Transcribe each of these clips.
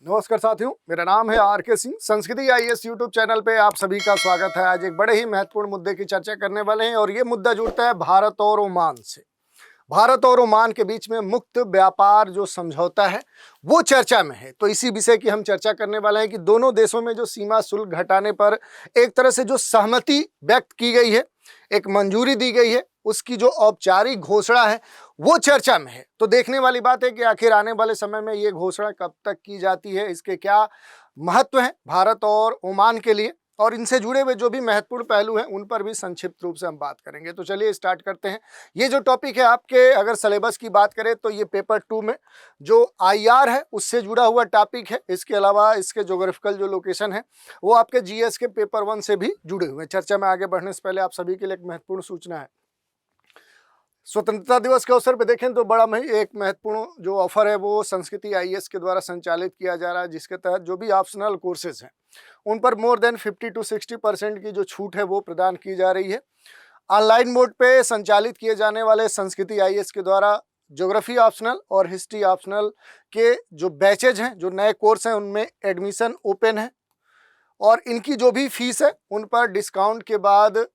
नमस्कार साथियों, मेरा नाम है आर.के. सिंह। संस्कृति आईएएस यूट्यूब चैनल पे आप सभी का स्वागत है। आज एक बड़े ही महत्वपूर्ण मुद्दे की चर्चा करने वाले हैं और ये मुद्दा जुड़ता है भारत और ओमान से। भारत और ओमान के बीच में मुक्त व्यापार जो समझौता है वो चर्चा में है। तो इसी विषय की हम चर्चा करने वाले हैं कि दोनों देशों में जो सीमा शुल्क घटाने पर एक तरह से जो सहमति व्यक्त की गई है, एक मंजूरी दी गई है, उसकी जो औपचारिक घोषणा है वो चर्चा में है। तो देखने वाली बात है कि आखिर आने वाले समय में ये घोषणा कब तक की जाती है, इसके क्या महत्व है भारत और ओमान के लिए, और इनसे जुड़े हुए जो भी महत्वपूर्ण पहलू हैं उन पर भी संक्षिप्त रूप से हम बात करेंगे। तो चलिए स्टार्ट करते हैं। ये जो टॉपिक है आपके अगर सिलेबस की बात करें तो ये पेपर 2 में जो आईआर है उससे जुड़ा हुआ टॉपिक है। इसके अलावा इसके ज्योग्राफिकल जो लोकेशन है वो आपके जीएस के पेपर 1 से भी जुड़े हुए हैं। चर्चा में आगे बढ़ने से पहले आप सभी के लिए एक महत्वपूर्ण सूचना है। स्वतंत्रता दिवस के अवसर पर देखें तो बड़ा एक महत्वपूर्ण जो ऑफर है वो संस्कृति आईएएस के द्वारा संचालित किया जा रहा है, जिसके तहत जो भी ऑप्शनल कोर्सेज हैं उन पर मोर देन 50 to 60% की जो छूट है वो प्रदान की जा रही है। ऑनलाइन मोड पे संचालित किए जाने वाले संस्कृति आईएएस के द्वारा ज्योग्राफी ऑप्शनल और हिस्ट्री ऑप्शनल के जो बैचेज हैं, जो नए कोर्स हैं, उनमें एडमिशन ओपन है और इनकी जो भी फीस है उन पर डिस्काउंट के बाद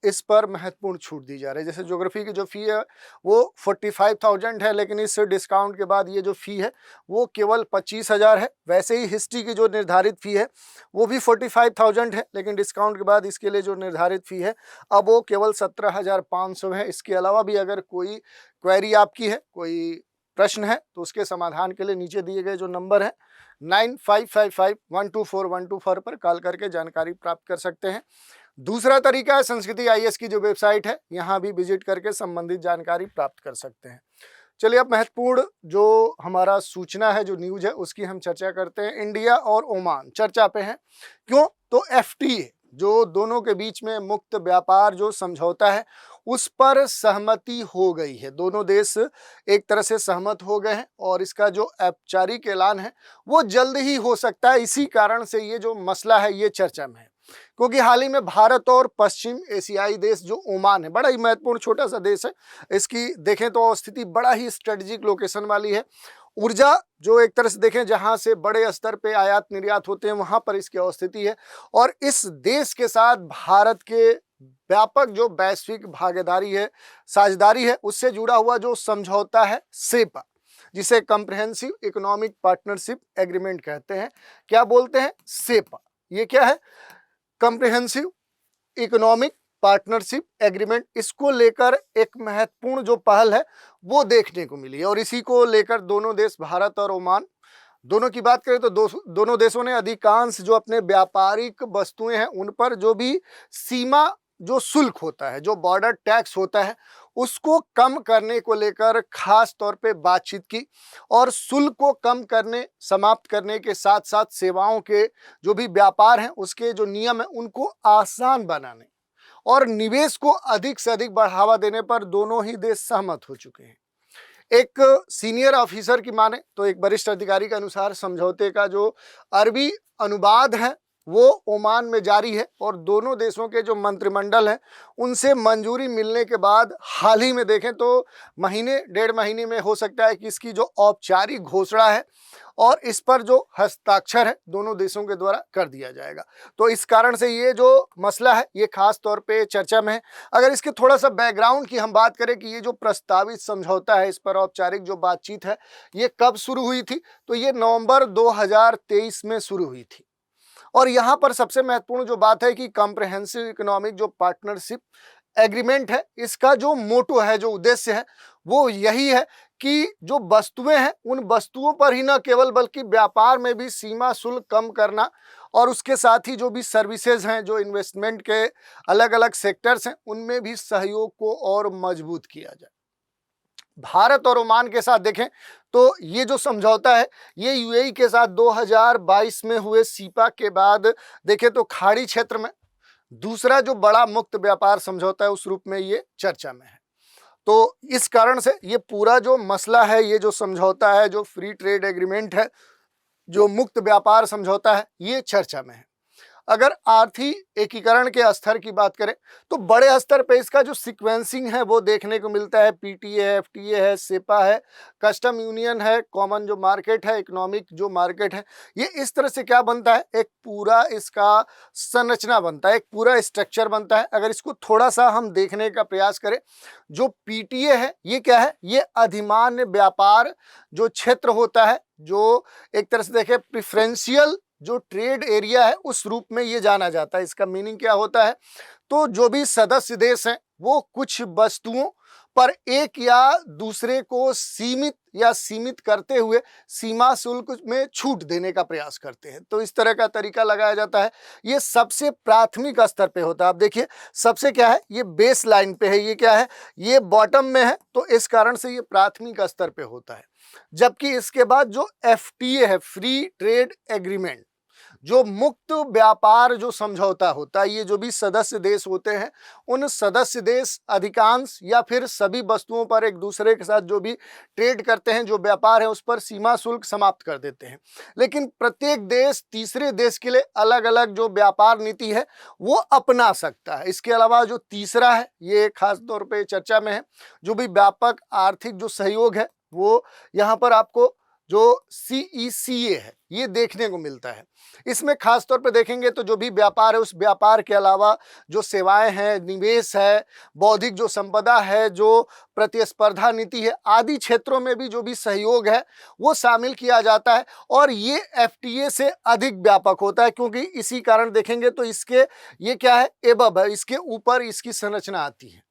इस पर महत्वपूर्ण छूट दी जा रही है। जैसे ज्योग्राफी की जो फी है वो 45,000 है, लेकिन इस डिस्काउंट के बाद ये जो फी है वो केवल 25,000 है। वैसे ही हिस्ट्री की जो निर्धारित फी है वो भी 45,000 है, लेकिन डिस्काउंट के बाद इसके लिए जो निर्धारित फी है अब वो केवल 17,500 है। इसके अलावा भी अगर कोई क्वेरी आपकी है, कोई प्रश्न है, तो उसके समाधान के लिए नीचे दिए गए जो नंबर है 9555124124 पर कॉल करके जानकारी प्राप्त कर सकते हैं। दूसरा तरीका है संस्कृति आईएएस की जो वेबसाइट है, यहाँ भी विजिट करके संबंधित जानकारी प्राप्त कर सकते हैं। चलिए अब महत्वपूर्ण जो हमारा सूचना है, जो न्यूज है, उसकी हम चर्चा करते हैं। इंडिया और ओमान चर्चा पे हैं। क्यों? तो एफटीए जो दोनों के बीच में मुक्त व्यापार जो समझौता है उस पर सहमति हो गई है। दोनों देश एक तरह से सहमत हो गए हैं और इसका जो औपचारिक ऐलान है वो जल्द ही हो सकता है। इसी कारण से ये जो मसला है ये चर्चा में है, क्योंकि हाल ही में भारत और पश्चिम एशियाई देश जो ओमान है, बड़ा ही महत्वपूर्ण छोटा सा देश है, इसकी देखें तो स्थिति बड़ा ही स्ट्रेटेजिक लोकेशन वाली है। ऊर्जा जो एक तरह से देखें जहां से बड़े स्तर पे आयात निर्यात होते हैं वहां पर इसकी अवस्थिति है और इस देश के साथ भारत के व्यापक जो वैश्विक भागीदारी है, साझेदारी है, उससे जुड़ा हुआ जो समझौता है सेपा, जिसे कॉम्प्रिहेंसिव इकोनॉमिक पार्टनरशिप एग्रीमेंट कहते हैं। क्या बोलते हैं? सेपा। ये क्या है? Comprehensive economic partnership agreement. इसको लेकर एक महत्वपूर्ण जो पहल है वो देखने को मिली है और इसी को लेकर दोनों देश, भारत और ओमान, दोनों की बात करें तो दोनों देशों ने अधिकांश जो अपने व्यापारिक वस्तुएं हैं उन पर जो भी सीमा जो शुल्क होता है, जो बॉर्डर टैक्स होता है, उसको कम करने को लेकर खास तौर पे बातचीत की और शुल्क को कम करने, समाप्त करने के साथ साथ सेवाओं के जो भी व्यापार हैं उसके जो नियम हैं उनको आसान बनाने और निवेश को अधिक से अधिक बढ़ावा देने पर दोनों ही देश सहमत हो चुके हैं। एक सीनियर ऑफिसर की माने तो एक वरिष्ठ अधिकारी के अनुसार समझौते का जो अरबी अनुवाद है वो ओमान में जारी है और दोनों देशों के जो मंत्रिमंडल हैं उनसे मंजूरी मिलने के बाद हाल ही में देखें तो महीने डेढ़ महीने में हो सकता है कि इसकी जो औपचारिक घोषणा है और इस पर जो हस्ताक्षर है दोनों देशों के द्वारा कर दिया जाएगा। तो इस कारण से ये जो मसला है ये खास तौर पे चर्चा में है। अगर इसके थोड़ा सा बैकग्राउंड की हम बात करें कि ये जो प्रस्तावित समझौता है, इस पर औपचारिक जो बातचीत है ये कब शुरू हुई थी, तो ये नवंबर 2023 में शुरू हुई थी। और यहाँ पर सबसे महत्वपूर्ण जो बात है कि कॉम्प्रिहेंसिव इकोनॉमिक जो पार्टनरशिप एग्रीमेंट है, इसका जो मोटो है, जो उद्देश्य है वो यही है कि जो वस्तुएं हैं उन वस्तुओं पर ही न केवल बल्कि व्यापार में भी सीमा शुल्क कम करना और उसके साथ ही जो भी सर्विसेज हैं, जो इन्वेस्टमेंट के अलग अलग सेक्टर्स हैं, उनमें भी सहयोग को और मजबूत किया जाए। भारत और ओमान के साथ देखें तो ये जो समझौता है ये यूएई के साथ 2022 में हुए सीपा के बाद देखें तो खाड़ी क्षेत्र में दूसरा जो बड़ा मुक्त व्यापार समझौता है उस रूप में ये चर्चा में है। तो इस कारण से ये पूरा जो मसला है, ये जो समझौता है, जो फ्री ट्रेड एग्रीमेंट है, जो मुक्त व्यापार समझौता है, ये चर्चा में है। अगर आर्थिक एकीकरण के स्तर की बात करें तो बड़े स्तर पे इसका जो सीक्वेंसिंग है वो देखने को मिलता है। पीटीए है, एफटीए है, सेपा है, कस्टम यूनियन है, कॉमन जो मार्केट है, इकोनॉमिक जो मार्केट है, ये इस तरह से क्या बनता है, एक पूरा इसका संरचना बनता है, एक पूरा स्ट्रक्चर बनता है। अगर इसको थोड़ा सा हम देखने का प्रयास करें, जो पीटीए है ये क्या है, ये अधिमान्य व्यापार जो क्षेत्र होता है, जो एक तरह से देखें प्रिफरेंशियल जो ट्रेड एरिया है उस रूप में ये जाना जाता है। इसका मीनिंग क्या होता है, तो जो भी सदस्य देश हैं वो कुछ वस्तुओं पर एक या दूसरे को सीमित करते हुए सीमा शुल्क में छूट देने का प्रयास करते हैं। तो इस तरह का तरीका लगाया जाता है। ये सबसे प्राथमिक स्तर पे होता है। आप देखिए सबसे क्या है, ये बेस लाइन पे है, ये क्या है, ये बॉटम में है, तो इस कारण से ये प्राथमिक स्तर पे होता है। जबकि इसके बाद जो एफटीए है, फ्री ट्रेड एग्रीमेंट, जो मुक्त व्यापार जो समझौता होता है, ये जो भी सदस्य देश होते हैं उन सदस्य देश अधिकांश या फिर सभी वस्तुओं पर एक दूसरे के साथ जो भी ट्रेड करते हैं, जो व्यापार है उस पर सीमा शुल्क समाप्त कर देते हैं। लेकिन प्रत्येक देश तीसरे देश के लिए अलग अलग जो व्यापार नीति है वो अपना सकता है। इसके अलावा जो तीसरा है, ये खास तौर पे चर्चा में है, जो भी व्यापक आर्थिक जो सहयोग है वो यहाँ पर आपको जो CECA है ये देखने को मिलता है। इसमें खास तौर पे देखेंगे तो जो भी व्यापार है उस व्यापार के अलावा जो सेवाएं हैं, निवेश है, बौद्धिक जो संपदा है, जो प्रतिस्पर्धा नीति है, आदि क्षेत्रों में भी जो भी सहयोग है वो शामिल किया जाता है। और ये FTA से अधिक व्यापक होता है, क्योंकि इसी कारण देखेंगे तो इसके ये क्या है, एबव है, इसके ऊपर इसकी संरचना आती है।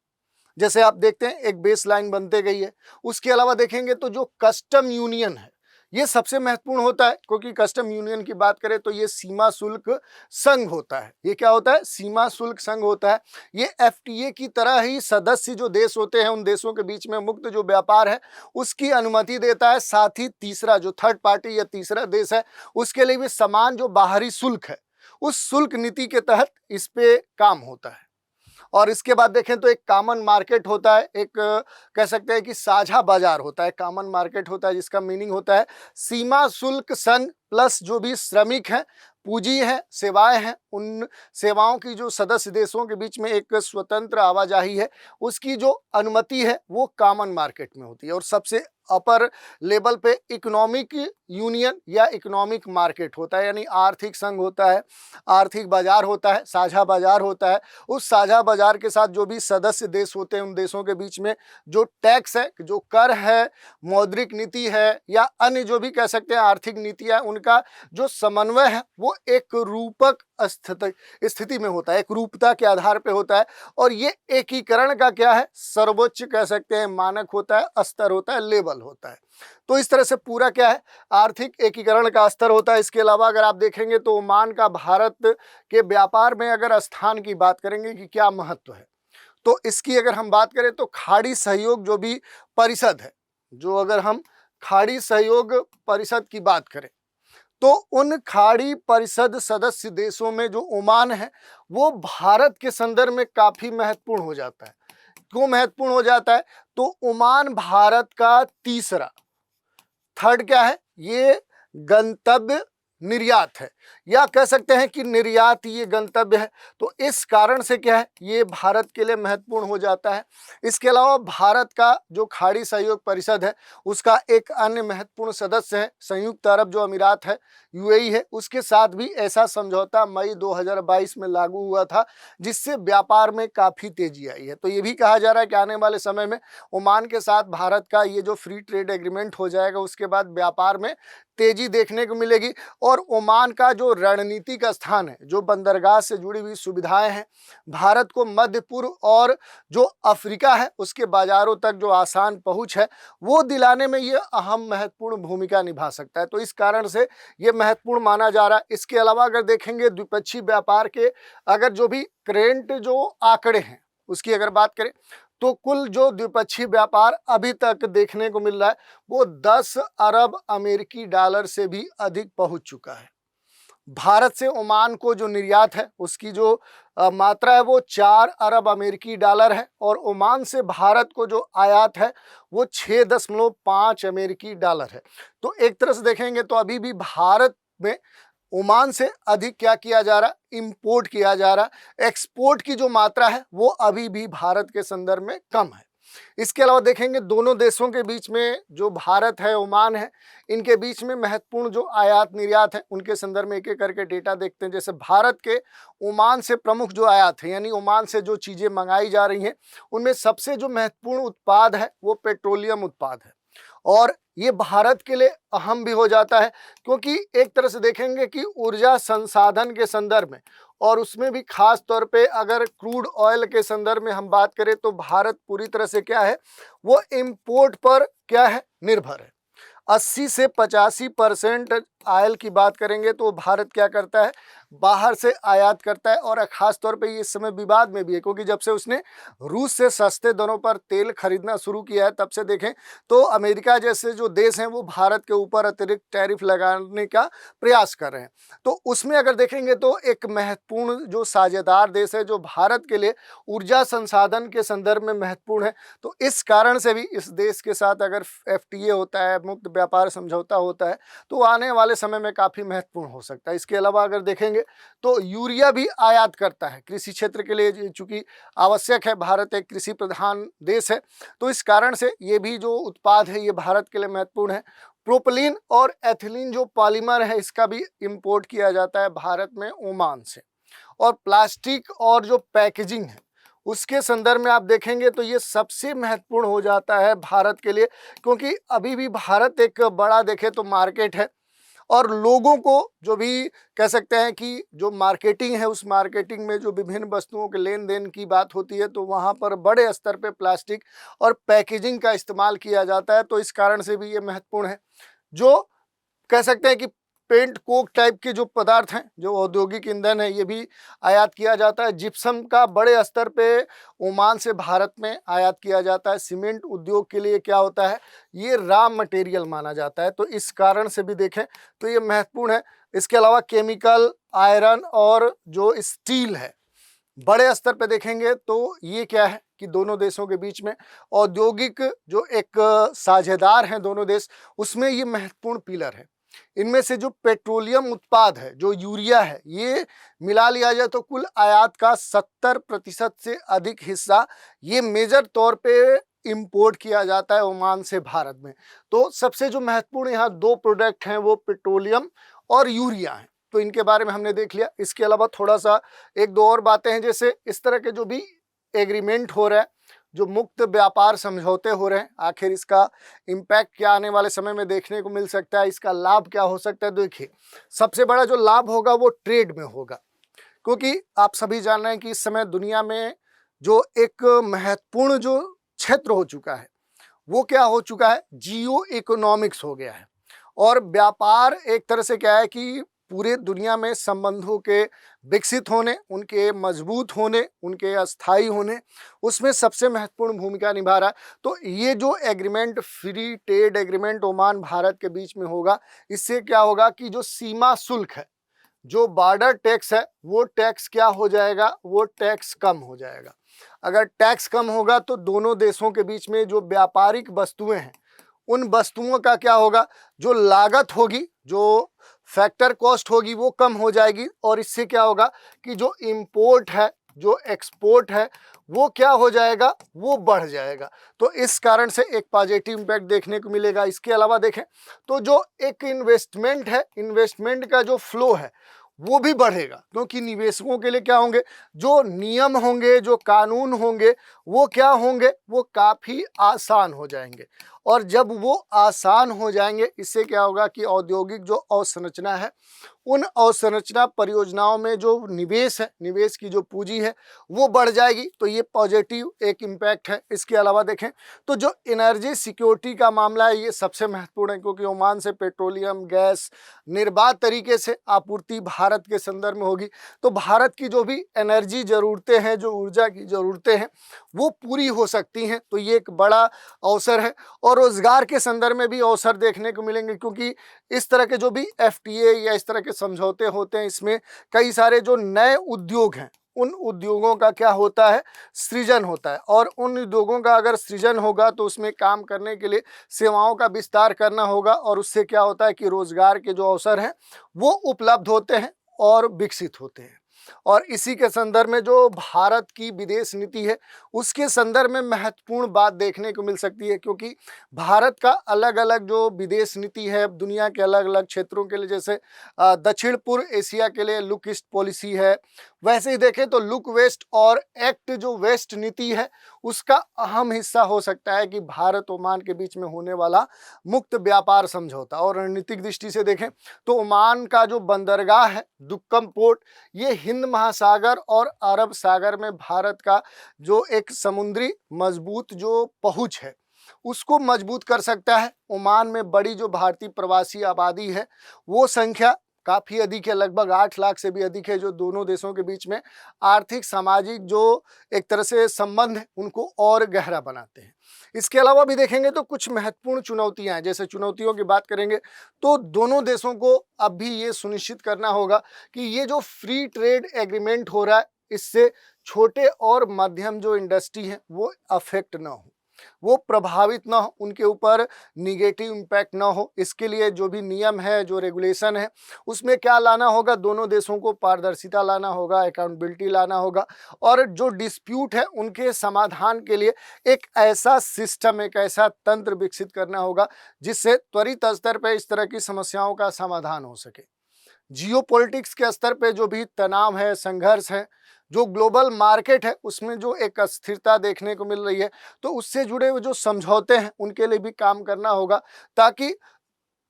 जैसे आप देखते हैं एक बेस लाइन बनते गई है। उसके अलावा देखेंगे तो जो कस्टम यूनियन है ये सबसे महत्वपूर्ण होता है, क्योंकि कस्टम यूनियन की बात करें तो ये सीमा शुल्क संघ होता है। ये क्या होता है, सीमा शुल्क संघ होता है। ये FTA की तरह ही सदस्य जो देश होते हैं उन देशों के बीच में मुक्त जो व्यापार है उसकी अनुमति देता है। साथ ही तीसरा जो थर्ड पार्टी या तीसरा देश है उसके लिए भी समान जो बाहरी शुल्क है उस शुल्क नीति के तहत इस पे काम होता है। और इसके बाद देखें तो एक कॉमन मार्केट होता है, एक कह सकते हैं कि साझा बाजार होता है। कॉमन मार्केट होता है जिसका मीनिंग होता है सीमा शुल्क संघ प्लस जो भी श्रमिक हैं, पूंजी है, सेवाएं हैं, उन सेवाओं की जो सदस्य देशों के बीच में एक स्वतंत्र आवाजाही है उसकी जो अनुमति है वो कॉमन मार्केट में होती है। और सबसे अपर लेवल पे इकोनॉमिक यूनियन या इकोनॉमिक मार्केट होता है, यानी आर्थिक संघ होता है, आर्थिक बाजार होता है, साझा बाजार होता है। उस साझा बाजार के साथ जो भी सदस्य देश होते हैं उन देशों के बीच में जो टैक्स है, जो कर है, मौद्रिक नीति है या अन्य जो भी कह सकते हैं आर्थिक नीतियां, उनका जो समन्वय है वो एक रूपक स्थिति में होता है, एक रूपता के आधार पे होता है। और ये एकीकरण का क्या है, सर्वोच्च कह सकते हैं मानक होता है, स्तर होता है, लेवल होता है। तो इस तरह से पूरा क्या है, आर्थिक एकीकरण का स्तर होता है। इसके अलावा अगर आप देखेंगे तो ओमान का भारत के व्यापार में अगर स्थान की बात करेंगे कि क्या महत्व है, तो इसकी अगर हम बात करें तो खाड़ी सहयोग जो भी परिषद है, जो अगर हम खाड़ी सहयोग परिषद की बात करें तो उन खाड़ी परिषद सदस्य देशों में जो ओमान है वो भारत के संदर्भ में काफी महत्वपूर्ण हो जाता है। क्यों महत्वपूर्ण हो जाता है, तो ओमान भारत का तीसरा, थर्ड क्या है, ये गंतव्य निर्यात है, या कह सकते हैं कि निर्यात ये गंतव्य है। तो इस कारण से क्या है, ये भारत के लिए महत्वपूर्ण हो जाता है। इसके अलावा भारत का जो खाड़ी सहयोग परिषद है उसका एक अन्य महत्वपूर्ण सदस्य है संयुक्त अरब जो अमीरात है, UAE है। उसके साथ भी ऐसा समझौता मई 2022 में लागू हुआ था जिससे व्यापार में काफ़ी तेजी आई है। तो ये भी कहा जा रहा है कि आने वाले समय में ओमान के साथ भारत का ये जो फ्री ट्रेड एग्रीमेंट हो जाएगा उसके बाद व्यापार में तेजी देखने को मिलेगी। और ओमान का जो रणनीतिक स्थान है, जो बंदरगाह से जुड़ी हुई सुविधाएं हैं, भारत को मध्य पूर्व और जो अफ्रीका है उसके बाजारों तक जो आसान पहुंच है वो दिलाने में ये अहम महत्वपूर्ण भूमिका निभा सकता है। तो इस कारण से ये महत्वपूर्ण माना जा रहा है। इसके अलावा अगर देखेंगे द्विपक्षीय व्यापार के अगर जो भी करेंट जो आंकड़े हैं उसकी अगर बात करें तो कुल जो द्विपक्षीय व्यापार अभी तक देखने को मिल रहा है वो 10 अरब अमेरिकी डॉलर से भी अधिक पहुंच चुका है। भारत से ओमान को जो निर्यात है उसकी जो मात्रा है वो 4 अरब अमेरिकी डॉलर है, और ओमान से भारत को जो आयात है वो 6.5 अमेरिकी डॉलर है। तो एक तरह से देखेंगे तो अभी भी भारत में ओमान से अधिक क्या किया जा रहा है, इंपोर्ट किया जा रहा है। एक्सपोर्ट की जो मात्रा है वो अभी भी भारत के संदर्भ में कम है। इसके अलावा देखेंगे दोनों देशों के बीच में जो भारत है, ओमान है, इनके बीच में महत्वपूर्ण जो आयात निर्यात है उनके संदर्भ में एक एक करके डेटा देखते हैं। जैसे भारत के ओमान से प्रमुख जो आयात है, यानी ओमान से जो चीज़ें मंगाई जा रही हैं, उनमें सबसे जो महत्वपूर्ण उत्पाद है वो पेट्रोलियम उत्पाद है। और ये भारत के लिए अहम भी हो जाता है, क्योंकि एक तरह से देखेंगे कि ऊर्जा संसाधन के संदर्भ में, और उसमें भी खास तौर पे अगर क्रूड ऑयल के संदर्भ में हम बात करें तो भारत पूरी तरह से क्या है, वो इंपोर्ट पर क्या है, निर्भर है। 80 से 85% ऑयल की बात करेंगे तो भारत क्या करता है, बाहर से आयात करता है। और खास तौर पे ये इस समय विवाद में भी है, क्योंकि जब से उसने रूस से सस्ते दरों पर तेल खरीदना शुरू किया है, तब से देखें तो अमेरिका जैसे जो देश हैं वो भारत के ऊपर अतिरिक्त टैरिफ लगाने का प्रयास कर रहे हैं। तो उसमें अगर देखेंगे तो एक महत्वपूर्ण जो साझेदार देश है जो भारत के लिए ऊर्जा संसाधन के संदर्भ में महत्वपूर्ण है, तो इस कारण से भी इस देश के साथ अगर FTA होता है, मुक्त व्यापार समझौता होता है, तो आने वाले समय में काफ़ी महत्वपूर्ण हो सकता है। इसके अलावा अगर देखेंगे तो यूरिया भी आयात करता है कृषि क्षेत्र के लिए, चूंकि आवश्यक है, भारत एक कृषि प्रधान देश है, तो इस कारण से ये भी जो उत्पाद है ये भारत के लिए महत्वपूर्ण है। प्रोपिलीन और एथिलीन जो पॉलीमर है इसका भी इंपोर्ट किया जाता है भारत में ओमान से। और प्लास्टिक और जो पैकेजिंग है उसके संदर्भ में आप देखेंगे तो ये सबसे महत्वपूर्ण हो जाता है भारत के लिए, क्योंकि अभी भी भारत एक बड़ा देखे तो मार्केट है, और लोगों को जो भी कह सकते हैं कि जो मार्केटिंग है उस मार्केटिंग में जो विभिन्न वस्तुओं के लेन देन की बात होती है तो वहाँ पर बड़े स्तर पे प्लास्टिक और पैकेजिंग का इस्तेमाल किया जाता है। तो इस कारण से भी ये महत्वपूर्ण है। जो कह सकते हैं कि पेंट कोक टाइप के जो पदार्थ हैं, जो औद्योगिक ईंधन है, ये भी आयात किया जाता है। जिप्सम का बड़े स्तर पे ओमान से भारत में आयात किया जाता है। सीमेंट उद्योग के लिए क्या होता है, ये रॉ मटेरियल माना जाता है, तो इस कारण से भी देखें तो ये महत्वपूर्ण है। इसके अलावा केमिकल, आयरन और जो स्टील है, बड़े स्तर पे देखेंगे तो ये क्या है कि दोनों देशों के बीच में औद्योगिक जो एक साझेदार हैं दोनों देश, उसमें ये महत्वपूर्ण पिलर है। इनमें से जो पेट्रोलियम उत्पाद है, जो यूरिया है, ये मिला लिया जाए तो कुल आयात का 70% से अधिक हिस्सा ये मेजर तौर पे इंपोर्ट किया जाता है ओमान से भारत में। तो सबसे जो महत्वपूर्ण यहाँ दो प्रोडक्ट हैं वो पेट्रोलियम और यूरिया हैं, तो इनके बारे में हमने देख लिया। इसके अलावा थोड़ा सा एक दो और बातें हैं, जैसे इस तरह के जो भी एग्रीमेंट हो रहा है, जो मुक्त व्यापार समझौते हो रहे हैं, आखिर इसका इम्पैक्ट क्या आने वाले समय में देखने को मिल सकता है, इसका लाभ क्या हो सकता है। देखिए, सबसे बड़ा जो लाभ होगा वो ट्रेड में होगा, क्योंकि आप सभी जान रहे हैं कि इस समय दुनिया में जो एक महत्वपूर्ण जो क्षेत्र हो चुका है वो क्या हो चुका है, जियो इकोनॉमिक्स हो गया है। और व्यापार एक तरह से क्या है कि पूरे दुनिया में संबंधों के विकसित होने, उनके मजबूत होने, उनके अस्थायी होने, उसमें सबसे महत्वपूर्ण भूमिका निभा रहा है। तो ये जो agreement, free trade agreement Oman Bharat के बीच में होगा, इससे क्या होगा कि जो सीमा शुल्क है, जो बॉर्डर टैक्स है, वो टैक्स क्या हो जाएगा, वो टैक्स कम हो जाएगा। अगर टैक्स कम होगा तो दोनों देशों के बीच में जो व्यापारिक वस्तुएं हैं, उन वस्तुओं का क्या होगा, जो लागत होगी, जो फैक्टर कॉस्ट होगी, वो कम हो जाएगी। और इससे क्या होगा कि जो इंपोर्ट है, जो एक्सपोर्ट है, वो क्या हो जाएगा, वो बढ़ जाएगा। तो इस कारण से एक पॉजिटिव इम्पैक्ट देखने को मिलेगा। इसके अलावा देखें तो जो एक इन्वेस्टमेंट है, इन्वेस्टमेंट का जो फ्लो है वो भी बढ़ेगा, क्योंकि निवेशकों के लिए क्या होंगे, जो नियम होंगे, जो कानून होंगे, वो क्या होंगे, वो काफ़ी आसान हो जाएंगे। और जब वो आसान हो जाएंगे, इससे क्या होगा कि औद्योगिक जो अवसंरचना है, उन अवसंरचना परियोजनाओं में जो निवेश है, निवेश की जो पूंजी है, वो बढ़ जाएगी। तो ये पॉजिटिव एक इम्पैक्ट है। इसके अलावा देखें तो जो एनर्जी सिक्योरिटी का मामला है, ये सबसे महत्वपूर्ण है, क्योंकि ओमान से पेट्रोलियम, गैस निर्बाध तरीके से आपूर्ति भारत के संदर्भ में होगी। तो भारत की जो भी एनर्जी ज़रूरतें हैं, जो ऊर्जा की ज़रूरतें हैं, वो पूरी हो सकती हैं। तो ये एक बड़ा अवसर है। और रोजगार के संदर्भ में भी अवसर देखने को मिलेंगे, क्योंकि इस तरह के जो भी FTA या इस तरह के समझौते होते हैं, इसमें कई सारे जो नए उद्योग हैं उन उद्योगों का क्या होता है, सृजन होता है। और उन उद्योगों का अगर सृजन होगा तो उसमें काम करने के लिए सेवाओं का विस्तार करना होगा, और उससे क्या होता है कि रोजगार के जो अवसर हैं वो उपलब्ध होते हैं और विकसित होते हैं। और इसी के संदर्भ में जो भारत की विदेश नीति है उसके संदर्भ में महत्वपूर्ण बात देखने को मिल सकती है, क्योंकि भारत का अलग अलग जो विदेश नीति है दुनिया के अलग अलग क्षेत्रों के लिए, जैसे दक्षिण पूर्व एशिया के लिए लुक ईस्ट पॉलिसी है, वैसे ही देखें तो लुक वेस्ट और एक्ट जो वेस्ट नीति है उसका अहम हिस्सा हो सकता है कि भारत ओमान के बीच में होने वाला मुक्त व्यापार समझौता। और रणनीतिक दृष्टि से देखें तो ओमान का जो बंदरगाह है दुक्कम पोर्ट, ये हिंद महासागर और अरब सागर में भारत का जो एक समुद्री मजबूत जो पहुंच है उसको मजबूत कर सकता है। ओमान में बड़ी जो भारतीय प्रवासी आबादी है वो संख्या काफ़ी अधिक है, लगभग 8 लाख से भी अधिक है, जो दोनों देशों के बीच में आर्थिक सामाजिक जो एक तरह से संबंध है उनको और गहरा बनाते हैं। इसके अलावा भी देखेंगे तो कुछ महत्वपूर्ण चुनौतियां हैं। जैसे चुनौतियों की बात करेंगे तो दोनों देशों को अब भी ये सुनिश्चित करना होगा कि ये जो फ्री ट्रेड एग्रीमेंट हो रहा है इससे छोटे और मध्यम जो इंडस्ट्री है वो अफेक्ट ना हो, वो प्रभावित ना हो, उनके ऊपर निगेटिव इम्पैक्ट ना हो। इसके लिए जो भी नियम है, जो रेगुलेशन है, उसमें क्या लाना होगा, दोनों देशों को पारदर्शिता लाना होगा, अकाउंटेबिलिटी लाना होगा, और जो डिस्प्यूट है उनके समाधान के लिए एक ऐसा सिस्टम, एक ऐसा तंत्र विकसित करना होगा जिससे त्वरित स्तर पर इस तरह की समस्याओं का समाधान हो सके। जियोपॉलिटिक्स के स्तर पे जो भी तनाव है, संघर्ष है, जो ग्लोबल मार्केट है उसमें जो एक अस्थिरता देखने को मिल रही है, तो उससे जुड़े हुए जो समझौते हैं उनके लिए भी काम करना होगा ताकि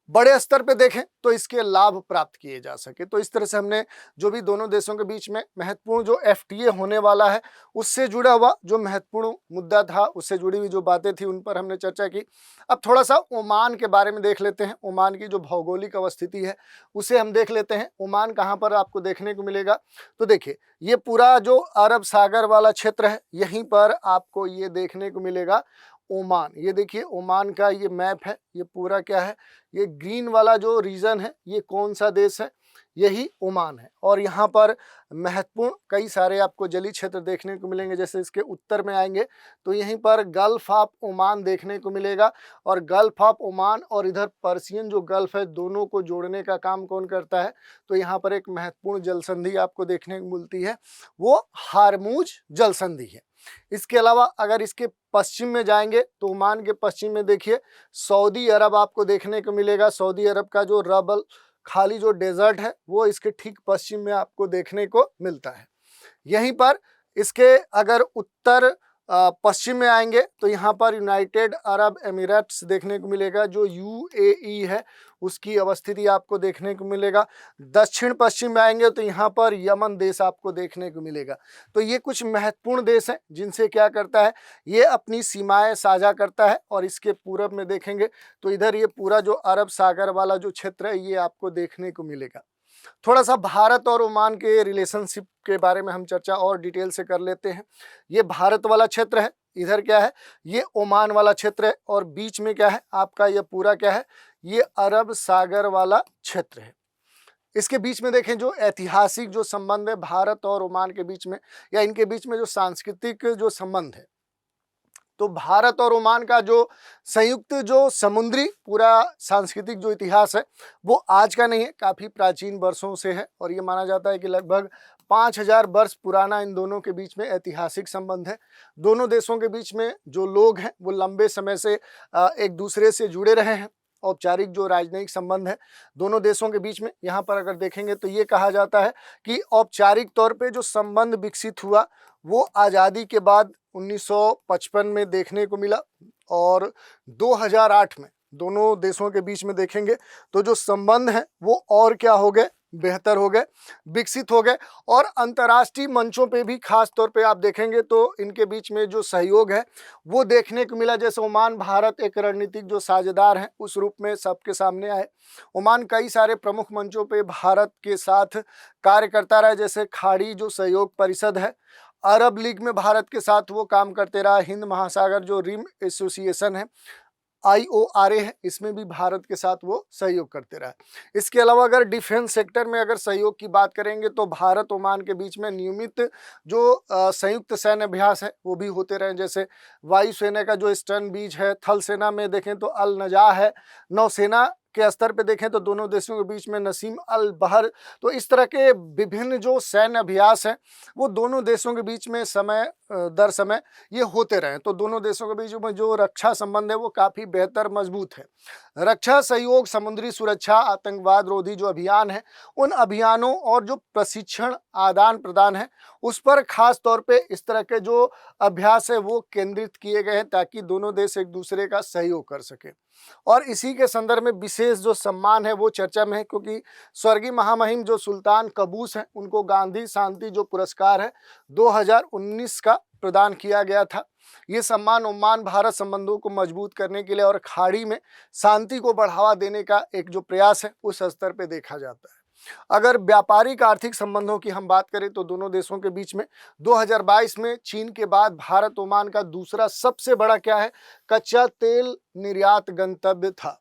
बड़े स्तर पे देखें तो इसके लाभ प्राप्त किए जा सके। तो इस तरह से हमने जो भी दोनों देशों के बीच में महत्वपूर्ण जो एफटीए होने वाला है उससे जुड़ा हुआ जो महत्वपूर्ण मुद्दा था, उससे जुड़ी हुई जो बातें थी उन पर हमने चर्चा की। अब थोड़ा सा ओमान के बारे में देख लेते हैं। ओमान की जो भौगोलिक अवस्थिति है उसे हम देख लेते हैं। ओमान कहाँ पर आपको देखने को मिलेगा, तो देखिए ये पूरा जो अरब सागर वाला क्षेत्र है यहीं पर आपको ये देखने को मिलेगा ओमान। ये देखिए ओमान का ये मैप है, ये पूरा क्या है, ये ग्रीन वाला जो रीजन है ये कौन सा देश है, यही ओमान है। और यहाँ पर महत्वपूर्ण कई सारे आपको जलीय क्षेत्र देखने को मिलेंगे। जैसे इसके उत्तर में आएंगे तो यहीं पर गल्फ ऑफ ओमान देखने को मिलेगा, और गल्फ ऑफ ओमान और इधर पर्सियन जो गल्फ है दोनों को जोड़ने का काम कौन करता है, तो यहाँ पर एक महत्वपूर्ण जल संधि आपको देखने को मिलती है, वो हारमूज जल संधि है। इसके अलावा अगर इसके पश्चिम में जाएंगे तो ओमान के पश्चिम में देखिए सऊदी अरब आपको देखने को मिलेगा। सऊदी अरब का जो रबल खाली जो डेजर्ट है वो इसके ठीक पश्चिम में आपको देखने को मिलता है। यहीं पर इसके अगर उत्तर पश्चिम में आएंगे तो यहाँ पर यूनाइटेड अरब एमिरेट्स देखने को मिलेगा, जो यूएई है उसकी अवस्थिति आपको देखने को मिलेगा। दक्षिण पश्चिम में आएंगे तो यहाँ पर यमन देश आपको देखने को मिलेगा। तो ये कुछ महत्वपूर्ण देश हैं जिनसे क्या करता है, ये अपनी सीमाएं साझा करता है। और इसके पूरब में देखेंगे तो इधर ये पूरा जो अरब सागर वाला जो क्षेत्र है ये आपको देखने को मिलेगा। थोड़ा सा भारत और ओमान के रिलेशनशिप के बारे में हम चर्चा और डिटेल से कर लेते हैं। ये भारत वाला क्षेत्र है, इधर क्या है, ये ओमान वाला क्षेत्र है, और बीच में क्या है आपका ये पूरा क्या है, ये अरब सागर वाला क्षेत्र है। इसके बीच में देखें जो ऐतिहासिक जो संबंध है भारत और ओमान के बीच में, या इनके बीच में जो सांस्कृतिक जो संबंध है, तो भारत और ओमान का जो संयुक्त जो समुद्री पूरा सांस्कृतिक जो इतिहास है वो आज का नहीं है, काफ़ी प्राचीन वर्षों से है। और ये माना जाता है कि लगभग 5000 वर्ष पुराना इन दोनों के बीच में ऐतिहासिक संबंध है। दोनों देशों के बीच में जो लोग हैं वो लंबे समय से एक दूसरे से जुड़े रहे हैं। औपचारिक जो राजनयिक संबंध है दोनों देशों के बीच में, यहाँ पर अगर देखेंगे तो ये कहा जाता है कि औपचारिक तौर पे जो संबंध विकसित हुआ वो आज़ादी के बाद 1955 में देखने को मिला, और 2008 में दोनों देशों के बीच में देखेंगे तो जो संबंध हैं वो और क्या हो गए, बेहतर हो गए, विकसित हो गए। और अंतर्राष्ट्रीय मंचों पे भी खास तौर पे आप देखेंगे तो इनके बीच में जो सहयोग है वो देखने को मिला। जैसे ओमान भारत एक रणनीतिक जो साझेदार हैं उस रूप में सबके सामने आए। ओमान कई सारे प्रमुख मंचों पे भारत के साथ कार्य करता रहा, जैसे खाड़ी जो सहयोग परिषद है, अरब लीग में भारत के साथ वो काम करते रहा, हिंद महासागर जो रिम एसोसिएशन है, IORA है, इसमें भी भारत के साथ वो सहयोग करते रहा है। इसके अलावा अगर डिफेंस सेक्टर में अगर सहयोग की बात करेंगे तो भारत ओमान के बीच में नियमित जो संयुक्त सैन्य अभ्यास है वो भी होते रहे, जैसे वायुसेना का जो ईस्टर्न बीच है, थल सेना में देखें तो अल नजा है, नौसेना के स्तर पे देखें तो दोनों देशों के बीच में नसीम अल बहर। तो इस तरह के विभिन्न जो सैन्य अभ्यास हैं वो दोनों देशों के बीच में समय दर समय ये होते रहे, तो दोनों देशों के बीच में जो रक्षा संबंध है वो काफ़ी बेहतर मजबूत है। रक्षा सहयोग, समुद्री सुरक्षा, आतंकवाद रोधी जो अभियान है, उन अभियानों और जो प्रशिक्षण आदान प्रदान है उस पर खास तौर पे इस तरह के जो अभ्यास है वो केंद्रित किए गए हैं ताकि दोनों देश एक दूसरे का सहयोग कर सके। और इसी के संदर्भ में विशेष जो सम्मान है वो चर्चा में है, क्योंकि स्वर्गीय महामहिम जो सुल्तान कबूस हैं उनको गांधी शांति जो पुरस्कार है 2019 का प्रदान किया गया था। ये सम्मान ओमान भारत संबंधों को मजबूत करने के लिए और खाड़ी में शांति को बढ़ावा देने का एक जो प्रयास है उस स्तर पे देखा जाता है। अगर व्यापारिक आर्थिक संबंधों की हम बात करें तो दोनों देशों के बीच में 2022 में चीन के बाद भारत ओमान का दूसरा सबसे बड़ा क्या है, कच्चा तेल निर्यात गंतव्य था।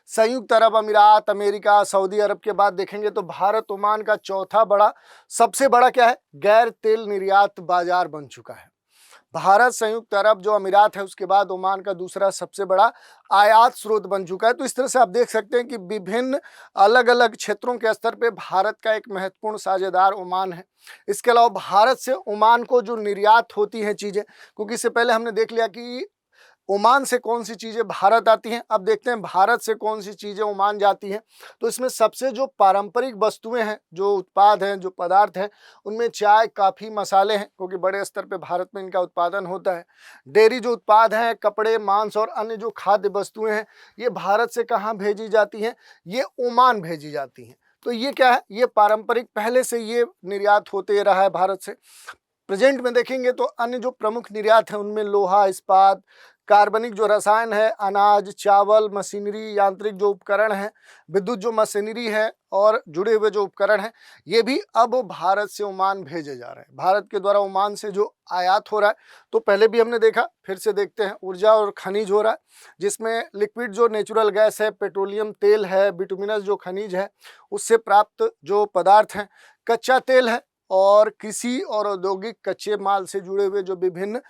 संयुक्त अरब अमीरात, अमेरिका, सऊदी अरब के बाद देखेंगे तो भारत ओमान का चौथा बड़ा सबसे बड़ा क्या है, गैर तेल निर्यात बाजार बन चुका है। भारत संयुक्त अरब जो अमीरात है उसके बाद ओमान का दूसरा सबसे बड़ा आयात स्रोत बन चुका है। तो इस तरह से आप देख सकते हैं कि विभिन्न अलग अलग क्षेत्रों के स्तर पे भारत का एक महत्वपूर्ण साझेदार ओमान है। इसके अलावा भारत से ओमान को जो निर्यात होती हैं चीज़ें, क्योंकि इससे पहले हमने देख लिया कि ओमान से कौन सी चीज़ें भारत आती हैं, अब देखते हैं भारत से कौन सी चीज़ें ओमान जाती हैं। तो इसमें सबसे जो पारंपरिक वस्तुएं हैं, जो उत्पाद हैं, जो पदार्थ हैं, उनमें चाय, काफ़ी, मसाले हैं, क्योंकि बड़े स्तर पे भारत में इनका उत्पादन होता है। डेयरी जो उत्पाद हैं, कपड़े, मांस और अन्य जो खाद्य वस्तुएं हैं, ये भारत से कहाँ भेजी जाती हैं, ये ओमान भेजी जाती हैं। तो ये क्या है, ये पारंपरिक पहले से ये निर्यात होते रहा है भारत से। प्रेजेंट में देखेंगे तो अन्य जो प्रमुख निर्यात हैं उनमें लोहा, इस्पात, कार्बनिक जो रसायन है, अनाज, चावल, मशीनरी, यांत्रिक जो उपकरण हैं, विद्युत जो मशीनरी है और जुड़े हुए जो उपकरण हैं, ये भी अब भारत से ओमान भेजे जा रहे हैं। भारत के द्वारा ओमान से जो आयात हो रहा है, तो पहले भी हमने देखा, फिर से देखते हैं, ऊर्जा और खनिज हो रहा है, जिसमें लिक्विड जो नेचुरल गैस है, पेट्रोलियम तेल है, बिटुमिनस जो खनिज है उससे प्राप्त जो पदार्थ हैं, कच्चा तेल है और कृषि और औद्योगिक कच्चे माल से जुड़े हुए जो विभिन्न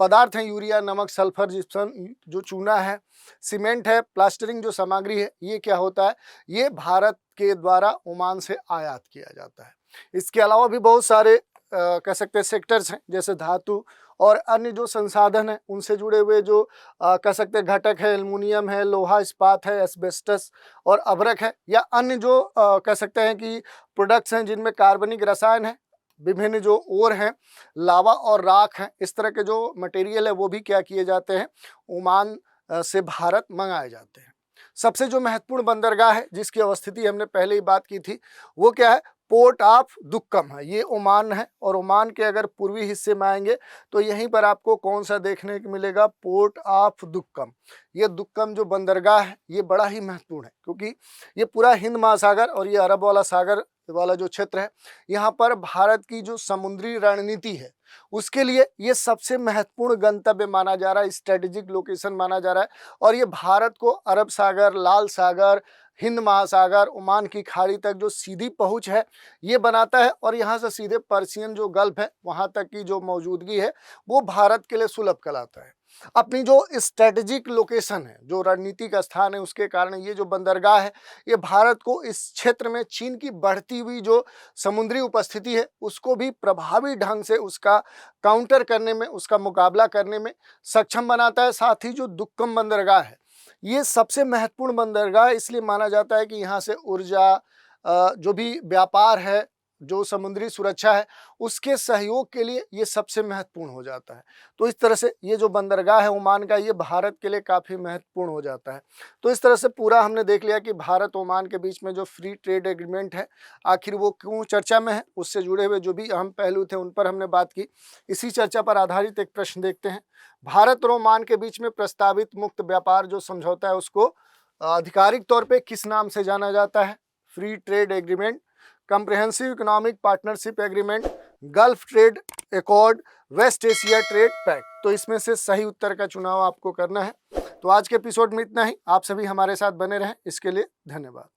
पदार्थ हैं, यूरिया, नमक, सल्फर, जिप्सम, जो चूना है, सीमेंट है, प्लास्टरिंग जो सामग्री है, ये क्या होता है, ये भारत के द्वारा ओमान से आयात किया जाता है। इसके अलावा भी बहुत सारे कह सकते हैं सेक्टर्स हैं, जैसे धातु और अन्य जो संसाधन हैं उनसे जुड़े हुए जो कह सकते हैं घटक है, एल्युमिनियम है, लोहा, इस्पात है, एस्बेस्टस और अभ्रक है, या अन्य जो कह सकते हैं कि प्रोडक्ट्स हैं जिनमें कार्बनिक रसायन है, विभिन्न जो ओर हैं, लावा और राख हैं, इस तरह के जो मटेरियल है वो भी क्या किए जाते हैं, ओमान से भारत मंगाए जाते हैं। सबसे जो महत्वपूर्ण बंदरगाह है जिसकी अवस्थिति हमने पहले ही बात की थी, वो क्या है, पोर्ट ऑफ दुक्कम है, ये ओमान है। और ओमान के अगर पूर्वी हिस्से में आएंगे तो यहीं पर आपको कौन सा देखने को मिलेगा, पोर्ट ऑफ दुक्कम। ये दुक्कम जो बंदरगाह है ये बड़ा ही महत्वपूर्ण है, क्योंकि ये पूरा हिंद महासागर और ये अरब वाला सागर वाला जो क्षेत्र है, यहाँ पर भारत की जो समुद्री रणनीति है उसके लिए ये सबसे महत्वपूर्ण गंतव्य माना जा रहा है, स्ट्रेटेजिक लोकेशन माना जा रहा है। और ये भारत को अरब सागर, लाल सागर, हिंद महासागर, ओमान की खाड़ी तक जो सीधी पहुंच है ये बनाता है, और यहाँ से सीधे पर्शियन जो गल्फ है वहाँ तक की जो मौजूदगी है वो भारत के लिए सुलभ कहलाता है। अपनी जो स्ट्रेटेजिक लोकेशन है, जो रणनीतिक स्थान है, उसके कारण ये जो बंदरगाह है ये भारत को इस क्षेत्र में चीन की बढ़ती हुई जो समुद्री उपस्थिति है उसको भी प्रभावी ढंग से उसका काउंटर करने में, उसका मुकाबला करने में सक्षम बनाता है। साथ ही जो दुक्कम बंदरगाह है ये सबसे महत्वपूर्ण बंदरगाह इसलिए माना जाता है कि यहाँ से ऊर्जा, जो भी व्यापार है, जो समुद्री सुरक्षा है, उसके सहयोग के लिए ये सबसे महत्वपूर्ण हो जाता है। तो इस तरह से ये जो बंदरगाह है ओमान का, ये भारत के लिए काफ़ी महत्वपूर्ण हो जाता है। तो इस तरह से पूरा हमने देख लिया कि भारत ओमान के बीच में जो फ्री ट्रेड एग्रीमेंट है आखिर वो क्यों चर्चा में है, उससे जुड़े हुए जो भी अहम पहलू थे उन पर हमने बात की। इसी चर्चा पर आधारित एक प्रश्न देखते हैं, भारत और ओमान के बीच में प्रस्तावित मुक्त व्यापार जो समझौता है उसको आधिकारिक तौर पर किस नाम से जाना जाता है? Free trade agreement, comprehensive economic partnership agreement, Gulf trade accord, West Asia trade pact. तो इसमें से सही उत्तर का चुनाव आपको करना है। तो आज के एपिसोड में इतना ही। आप सभी हमारे साथ बने रहें, इसके लिए धन्यवाद।